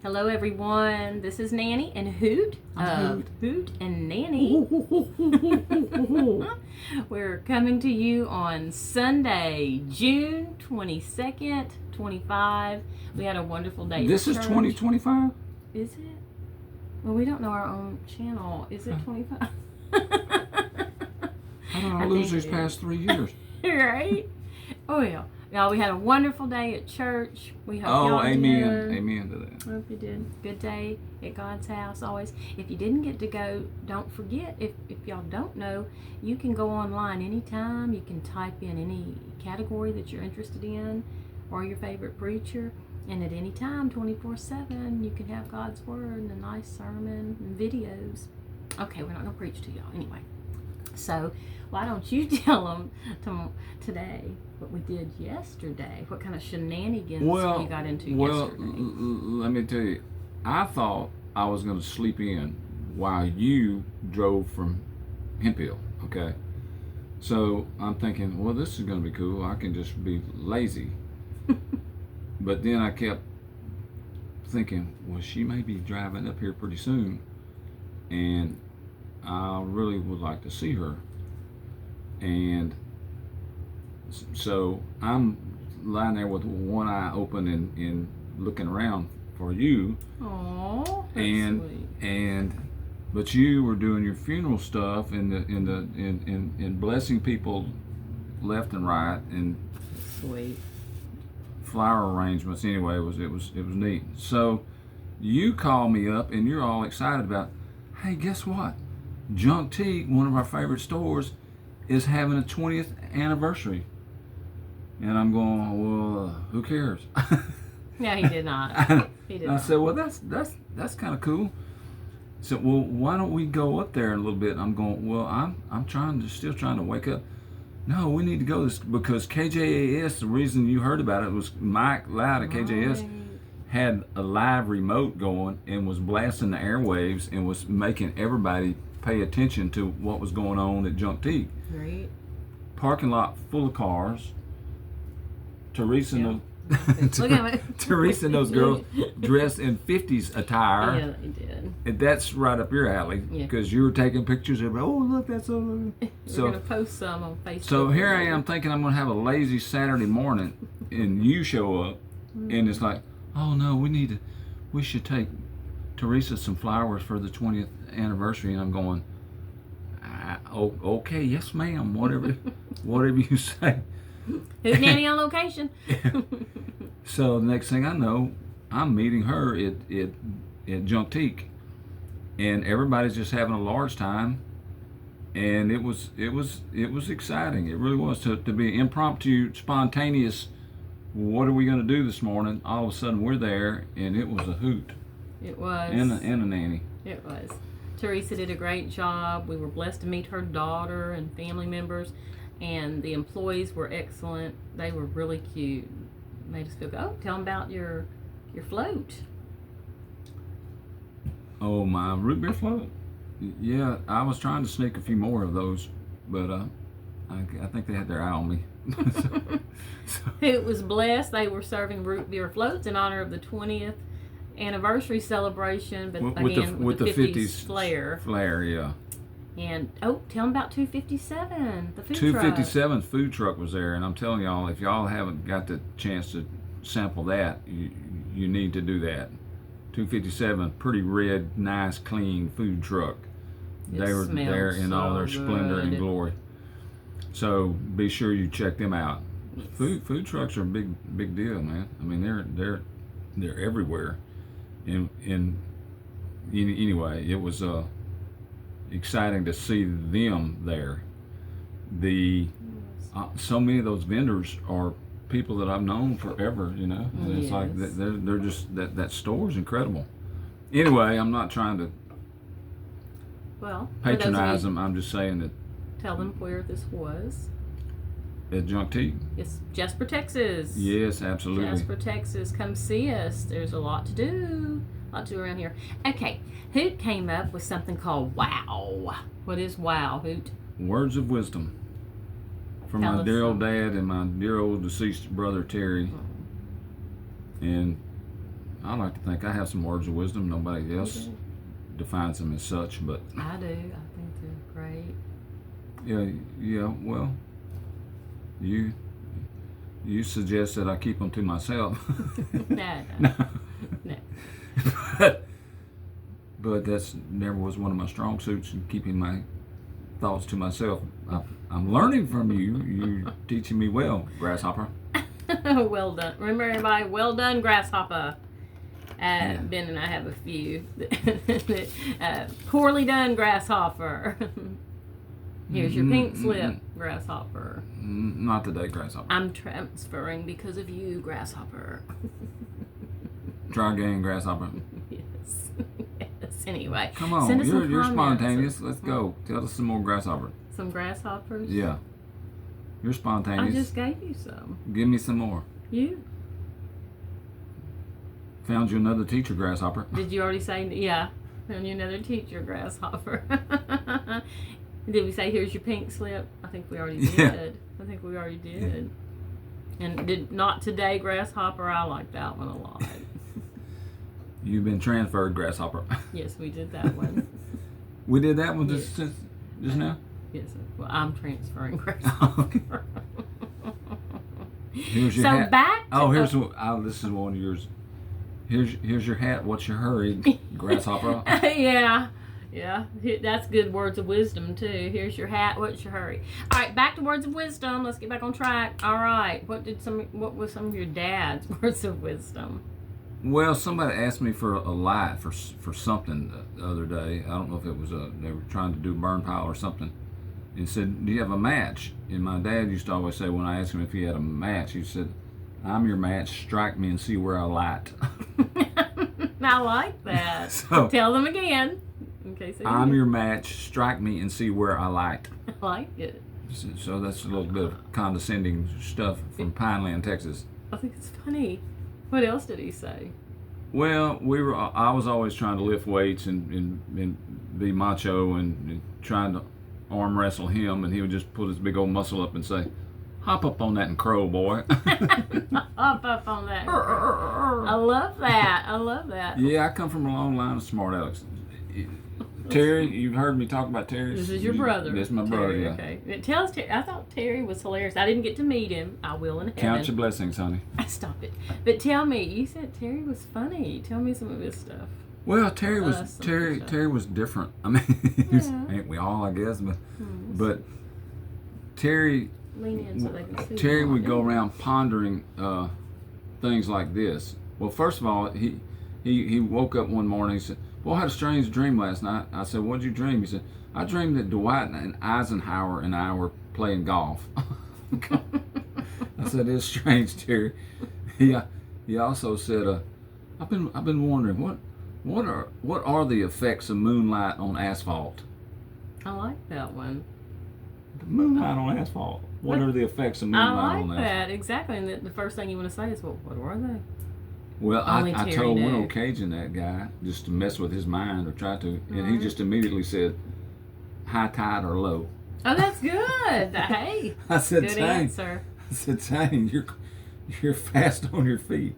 Hello, everyone. This is Nanny and Hoot of Hoot and Nanny. We're coming to you on Sunday, June 22nd, 25. We had a wonderful day. This is 2025? Is it? Well, we don't know our own channel. Is it 25? How did I lose these past 3 years? Right? Oh, yeah. Y'all, we had a wonderful day at church. We hope y'all amen. did. Amen to that. I hope you did. Good day at God's house always. If you didn't get to go, don't forget. If y'all don't know, you can go online anytime. You can type in any category that you're interested in or your favorite preacher. And at any time, 24/7, you can have God's Word and a nice sermon and videos. Okay, we're not going to preach to y'all anyway. So why don't you tell them today what we did yesterday? What kind of shenanigans you got into yesterday? Well, let me tell you, I thought I was going to sleep in while you drove from Hemphill, okay? So I'm thinking, well, this is going to be cool. I can just be lazy. But then I kept thinking, well, she may be driving up here pretty soon, and I really would like to see her. And so I'm lying there with one eye open and looking around for you. Aww, that's sweet. But you were doing your funeral stuff in blessing people left and right and sweet flower arrangements. Anyway, it was neat. So you call me up and you're all excited about, hey, guess what? Junk Teak, one of our favorite stores, is having a 20th anniversary. And I'm going, well, who cares? No, he did not. I said, well, that's kind of cool. So, well, why don't we go up there in a little bit? I'm going, well, I'm still trying to wake up. No, we need to go this because KJAS. The reason you heard about it was Mike Loud at KJAS had a live remote going and was blasting the airwaves and was making everybody pay attention to what was going on at Junk Teak. Right. Parking lot full of cars. Teresa and Teresa and those girls dressed in 50s attire. Yeah, they did. And that's right up your alley because you were taking pictures of, oh, look, that's so. We're going to post some on Facebook. So here I am thinking I'm going to have a lazy Saturday morning and you show up and it's like, oh no, we should take Teresa some flowers for the 20th anniversary. And I'm going, okay, yes ma'am, whatever you say. Who's Nanny on location? So the next thing I know, I'm meeting her at Junk Teak, and everybody's just having a large time, and it was exciting. It really was to be impromptu, spontaneous. What are we going to do this morning? All of a sudden we're there, and it was a hoot. It was. And a nanny. It was. Teresa did a great job. We were blessed to meet her daughter and family members. And the employees were excellent. They were really cute. Made us feel good. Oh, tell them about your float. Oh, my root beer float? Yeah, I was trying to sneak a few more of those, but I think they had their eye on me. It was blessed. They were serving root beer floats in honor of the 20th anniversary celebration, but with the 50s flair. Flair, yeah. And tell them about 257, the food 257 truck. Food truck was there, and I'm telling y'all, if y'all haven't got the chance to sample that, you need to do that. 257, pretty red, nice, clean food truck. They were there in all their splendor and glory. So be sure you check them out. Yes. Food trucks are a big deal, man. I mean, they're everywhere. And anyway, it was exciting to see them there. So many of those vendors are people that I've known forever, you know. And it's like they're just that store is incredible. Anyway, I'm not trying to patronize them. I'm just saying that. Tell them where this was. At Junk Teak. It's Jasper, Texas. Yes, absolutely. Jasper, Texas. Come see us. There's a lot to do. Around here. Okay, Hoot came up with something called WOW. What is WOW, Hoot? Words of wisdom from my dear old dad and my dear old deceased brother Terry. And I like to think I have some words of wisdom. Nobody else defines them as such, but I do. I think they're great. yeah. Well, you suggest that I keep them to myself. No. but that's never was one of my strong suits, in keeping my thoughts to myself. I'm learning from you. You're teaching me well, Grasshopper. Well done. Remember, everybody, well done, Grasshopper. Ben and I have a few. Poorly done, Grasshopper. Here's your pink slip, Grasshopper. Not today, Grasshopper. I'm transferring because of you, Grasshopper. Try again, Grasshopper. Yes. Yes. Anyway. Come on, send us some you're comments. spontaneous. Let's go. Tell us some more, Grasshopper. Some grasshoppers? Yeah. You're spontaneous. I just gave you some. Give me some more. You? Found you another teacher, Grasshopper. Did you already say, yeah, found you another teacher, Grasshopper. Did we say, here's your pink slip? I think we already did. Yeah. I think we already did. Yeah. And did not today, Grasshopper? I like that one a lot. You've been transferred, Grasshopper. Yes, we did that one. We did that one Yes. just now? Yes. Well, I'm transferring Grasshopper. Here's your So hat. back to This is one of yours. Here's your hat. What's your hurry, Grasshopper? yeah. That's good words of wisdom too. Here's your hat. What's your hurry? All right, back to words of wisdom. Let's get back on track. All right, what was some of your dad's words of wisdom? Well, somebody asked me for a light for something the other day. I don't know if it was they were trying to do burn pile or something, and said, "Do you have a match?" And my dad used to always say, when I asked him if he had a match, he said, "I'm your match. Strike me and see where I light." I like that. So, tell them again. Okay, so I'm your match. Strike me and see where I light. I like it. So that's a little bit of condescending stuff from Pineland, Texas. I think it's funny. What else did he say? Well, I was always trying to lift weights and be macho and trying to arm wrestle him, and he would just put his big old muscle up and say, "Hop up on that and crow, boy." Hop up on that. I love that. Yeah, I come from a long line of smart Alex. Terry, you've heard me talk about Terry. This is your brother. This is my brother, Terry, yeah. Okay. It tells Terry. I thought Terry was hilarious. I didn't get to meet him. I will in heaven. Count your blessings, honey. Stop it. But tell me, you said Terry was funny. Tell me some of his stuff. Well, Terry was different. I mean, ain't we all, I guess, but Terry. Lean in so they can see. Terry would go around pondering things like this. Well, first of all, he woke up one morning and said, "Well, I had a strange dream last night." I said, "What did you dream?" He said, "I dreamed that Dwight and Eisenhower and I were playing golf." I said, "It's strange, Terry." He also said, "I've been wondering what are the effects of moonlight on asphalt?" I like that one. The moonlight on asphalt. What are the effects of moonlight on I asphalt? like that, exactly. And the first thing you want to say is, well, what are they? Well, Only I Terry told knew. one occasion that guy just to mess with his mind or try to, and he just immediately said, "High tide or low." Oh, that's good. Hey, I said, good "Dang." answer. I said, "Dang, you're fast on your feet.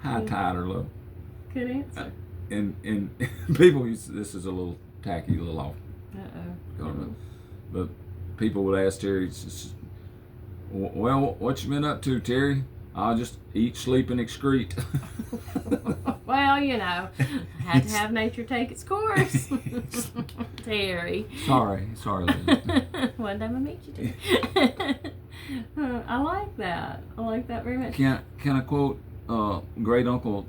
High tide or low." Good answer. And people used to, this is a little tacky, a little off. But people would ask Terry, "Well, what you been up to, Terry?" "I'll just eat, sleep, and excrete." Well, you know, had to have nature take its course. Terry. Sorry. One time I meet you too. I like that. I like that very much. Can I quote great uncle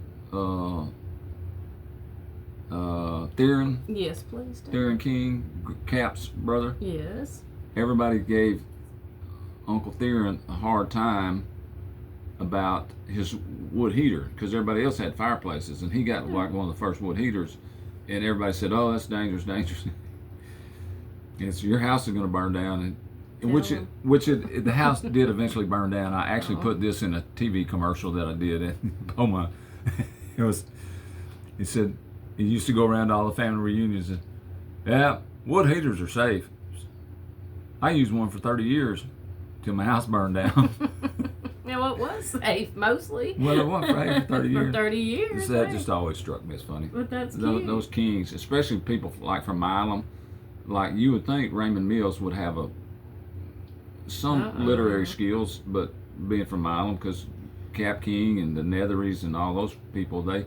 Theron? Yes, please. Theron King, Cap's brother. Yes. Everybody gave Uncle Theron a hard time about his wood heater because everybody else had fireplaces, and he got like one of the first wood heaters, and everybody said, "Oh, that's dangerous." And so your house is going to burn down, and the house did eventually burn down. I actually put this in a TV commercial that I did at Poma. He said he used to go around to all the family reunions and, "Yeah, wood heaters are safe. I used one for 30 years till my house burned down." Well, it was safe mostly. Well, it wasn't for 30 years. For 30 years. That right. just always struck me as funny. But that's cute. Those kings, especially people like from Milam, like you would think Raymond Mills would have some literary skills, but being from Milam, because Cap King and the Netheries and all those people, they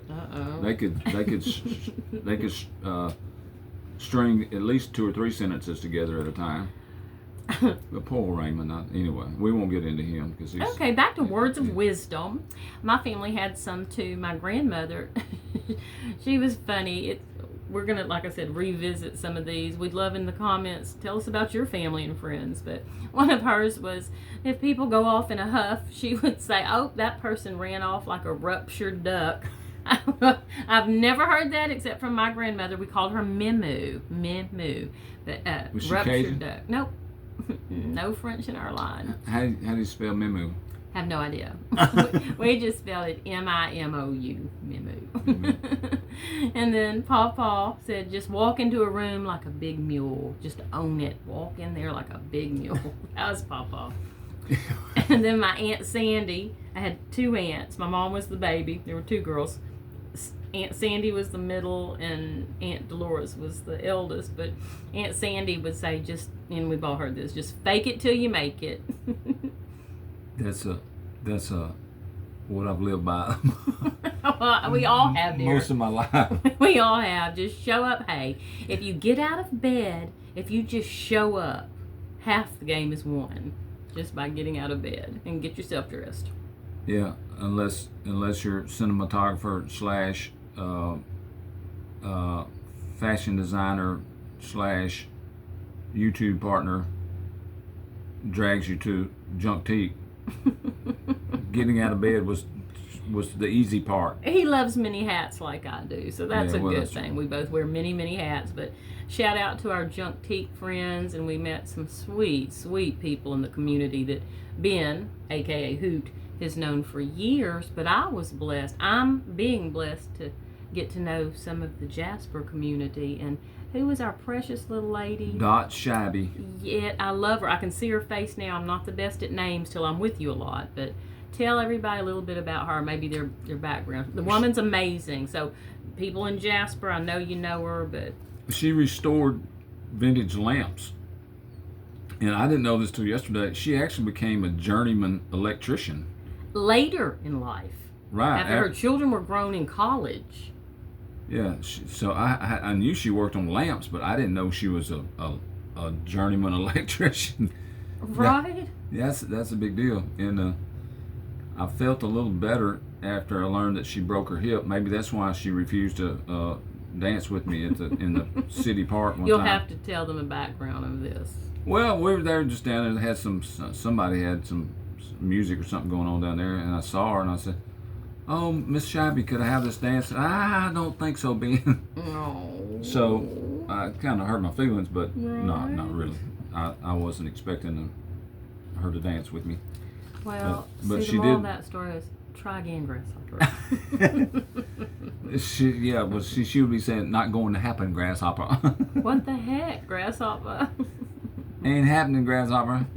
could string at least 2 or 3 sentences together at a time. But poor Raymond. Anyway, we won't get into him because he's okay. Back to words of wisdom. My family had some too. My grandmother, she was funny. We're gonna, like I said, revisit some of these. We'd love in the comments. Tell us about your family and friends. But one of hers was, if people go off in a huff, she would say, "Oh, that person ran off like a ruptured duck." I've never heard that except from my grandmother. We called her Mimu. But Was she ruptured Cajun? duck. Nope. No French in our line. How do you spell Mimu? Have no idea. we just spelled it Mimou, Mimu. And then Pawpaw said, just walk into a room like a big mule. Just own it. Walk in there like a big mule. That was Pawpaw. And then my Aunt Sandy, I had 2 aunts. My mom was the baby. There were 2 girls. Aunt Sandy was the middle, and Aunt Dolores was the eldest. But Aunt Sandy would say, and we've all heard this, just fake it till you make it. That's what I've lived by. Well, we all have, dear. Most of my life. We all have. Just show up. Hey, if you get out of bed, if you just show up, half the game is won just by getting out of bed and get yourself dressed. Yeah, unless you're cinematographer / fashion designer / YouTube partner drags you to junk teak. Getting out of bed was the easy part. He loves many hats like I do, so that's a good that's thing. true. We both wear many hats, but shout out to our junk teak friends, and we met some sweet people in the community that Ben, aka Hoot, has known for years. But I was blessed. I'm being blessed to get to know some of the Jasper community. And who was our precious little lady? Dot Shabby. Yeah, I love her. I can see her face now. I'm not the best at names till I'm with you a lot, but tell everybody a little bit about her, maybe their background. The woman's amazing. So people in Jasper, I know you know her, but She restored vintage lamps. And I didn't know this till yesterday. She actually became a journeyman electrician. later in life, Right. after her children were grown in college. Yeah. So I knew she worked on lamps, but I didn't know she was a journeyman electrician. Right? Yeah, that's a big deal. And I felt a little better after I learned that she broke her hip. Maybe that's why she refused to dance with me in the city park one You'll time. have to tell them the background of this. Well, we were there just down there. Had somebody had some music or something going on down there, and I saw her and I said, "Oh, Miss Shabby, could I have this dance?" I don't think so, Ben. No. So I kind of hurt my feelings, but not really. I wasn't expecting her to dance with me. Well, but see, she the moral did. of that story is try again, grasshopper. She would be saying, "Not going to happen, grasshopper." What the heck, grasshopper? Ain't happening, grasshopper.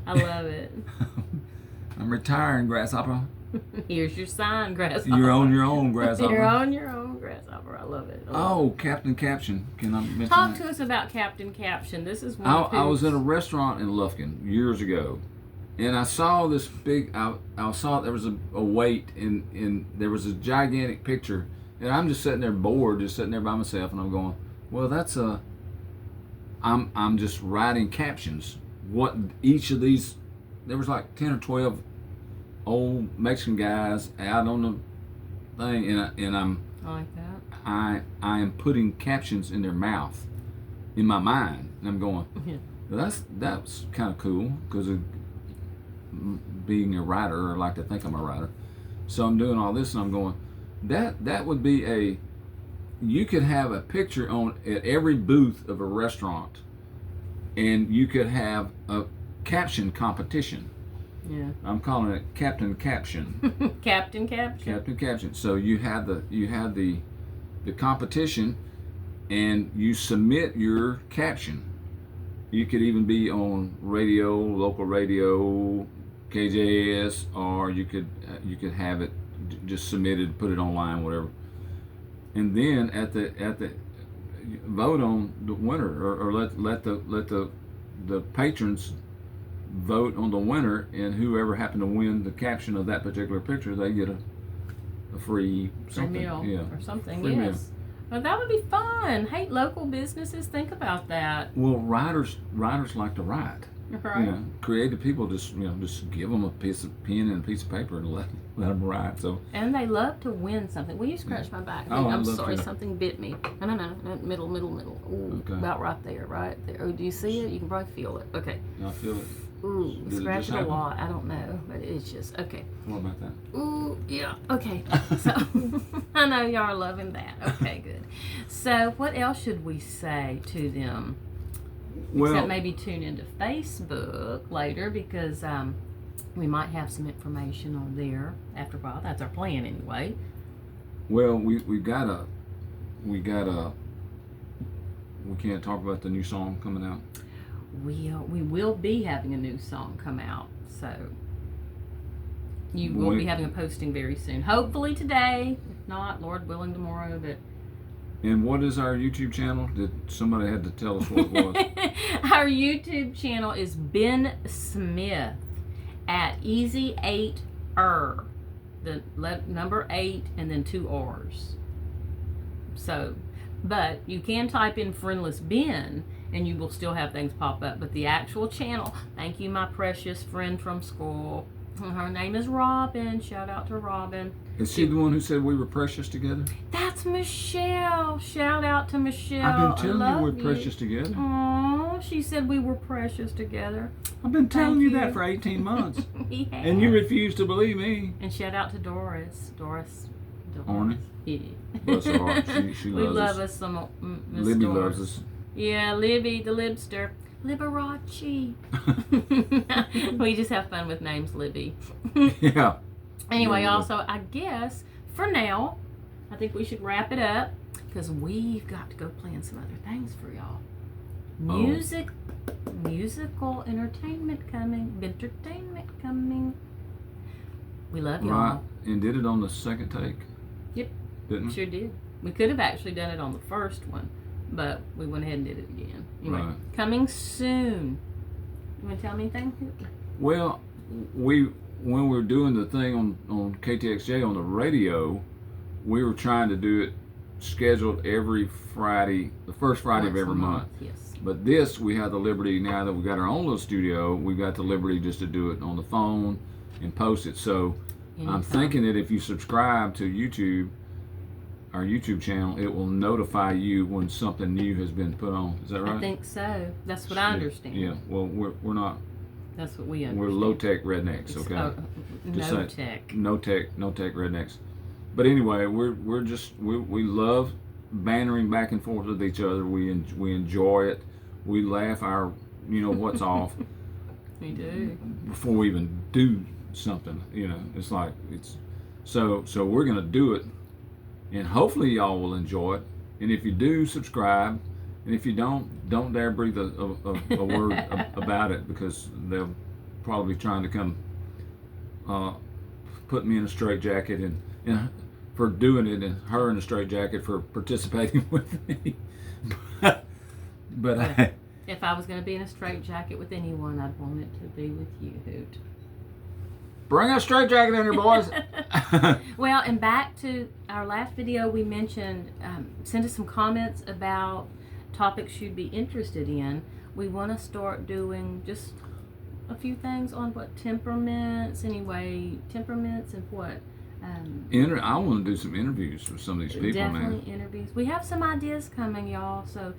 I love it. I'm retiring, grasshopper. Here's your sign, grasshopper. You're on your own, grasshopper. You're on your own, grasshopper. I love it. Oh, Captain Caption. Can I mention Talk that? to us about Captain Caption. This is one I was in a restaurant in Lufkin years ago, and I saw this big. I saw there was a weight, and there was a gigantic picture, and I'm just sitting there bored, just sitting there by myself, and I'm going, well, that's a. I'm just writing captions. What each of these? There was like 10 or 12 old Mexican guys out on the thing, and I'm. I like that. I am putting captions in their mouth, in my mind, and I'm going. Yeah. Well, that's kind of cool because of being a writer. I like to think I'm a writer, so I'm doing all this, and I'm going. That would be you could have a picture at every booth of a restaurant, and you could have a caption competition. Yeah. I'm calling it Captain Caption. Captain Caption. Captain Caption. So you have the competition, and you submit your caption. You could even be on radio, local radio, KJS, or you could have it just submitted, put it online, whatever. And then at the vote on the winner, or let the patrons vote on the winner, and whoever happened to win the caption of that particular picture, they get a free something, meal or something. Free yes. meal. Well, that would be fun. Hey, local businesses, think about that. Well, writers like to write. Right. You know, creative people just give them a piece of pen and a piece of paper and let them write. So. And they love to win something. Will you scratch my back? Oh, I'm I'd love sorry, to. something bit me. No, middle. Ooh, Okay. about right there. Oh, do you see it? You can probably feel it. Okay. I feel it. Ooh, Did it scratch just it a happen? lot. I don't know, but it's just okay. What about that? Ooh, yeah. Okay. So I know y'all are loving that. Okay, good. So what else should we say to them? Well, Except maybe tune into Facebook later, because we might have some information on there after a while. That's our plan anyway. well, we gotta we can't talk about the new song coming out. We will be having a new song come out, so you will Wait. be having a posting very soon. Hopefully today, if not, Lord willing, tomorrow. But And what is our YouTube channel? Did somebody had to tell us what it was? our YouTube channel is Ben Smith at Easy8er, the number 8 and then 2 R's. So, but you can type in Friendless Ben and you will still have things pop up. But the actual channel, thank you, my precious friend from school. Her name is Robin. Shout out to Robin. Is she the one who said we were precious together? That's Michelle. Shout out to Michelle. I've been telling I you we're love precious together. Oh, she said we were precious together. I've been telling Thank you you. that for 18 months. We have. And you refuse to believe me. And shout out to Doris. Doris. Arnie? Yeah. Bless her heart. She We loves love us. us some Miss Libby Doris. loves us. Yeah, Libby, the Libster. Liberace. We just have fun with names, Libby. Yeah. Anyway, Yeah. also, I guess, for now, I think we should wrap it up, because we've got to go plan some other things for y'all. Oh. Musical entertainment coming. We love y'all. Right. And did it on the second take? Yep. Didn't we? Sure did. We could have actually done it on the first one, but we went ahead and did it again. Anyway, Right. coming soon. You want to tell me anything? Well, when we were doing the thing on KTXJ on the radio, we were trying to do it scheduled every Friday, the first Friday of Once a every month. Yes. But this, we have the liberty, now that we got our own little studio, we got the liberty just to do it on the phone and post it. So I'm Anytime. thinking that if you subscribe to YouTube, our YouTube channel, it will notify you when something new has been put on. Is that right? I think so. That's what I understand. Yeah. Well, we're not. That's what we understand. We're low tech rednecks. Okay. Just No say- tech. No tech rednecks. But anyway, we love bantering back and forth with each other. We enjoy it. We laugh our what's off We do. before we even do something. It's like so we're gonna do it, and hopefully y'all will enjoy it. And if you do, subscribe. And if you don't dare breathe a word about it, because they'll probably be trying to come put me in a straitjacket and for doing it, and her in a straitjacket for participating with me. But If I was going to be in a straitjacket with anyone, I'd want it to be with you, Hoot. bring a straitjacket in here, boys. Well, and back to our last video, we mentioned send us some comments about topics you'd be interested in. We want to start doing just a few things on temperaments and what. I want to do some interviews with some of these people, Definitely man. interviews. We have some ideas coming, y'all, so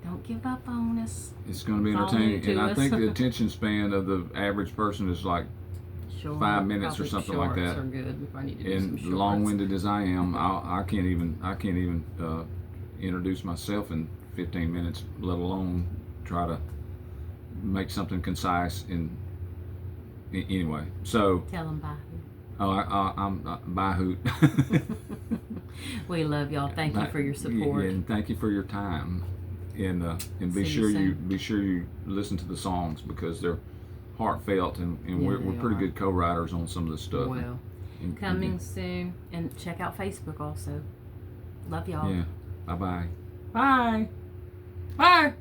don't give up on us. It's going to be Follow entertaining, to and I us. think the attention span of the average person is like Short, 5 minutes or probably something like shorts that. Are good. We probably need to do and some shorts. long-winded as I am, I can't even introduce myself in 15 minutes, let alone try to make something concise. Anyway, so Tell them bye. I'm bye Hoot. We love y'all. Thank you for your support. and thank you for your time. And be See you sure soon. you listen to the songs, because they're heartfelt, and Yeah, we're they pretty are. good co-writers on some of this stuff. Well, And coming soon, and check out Facebook also. Love y'all. yeah. Bye-bye. Bye. Bye.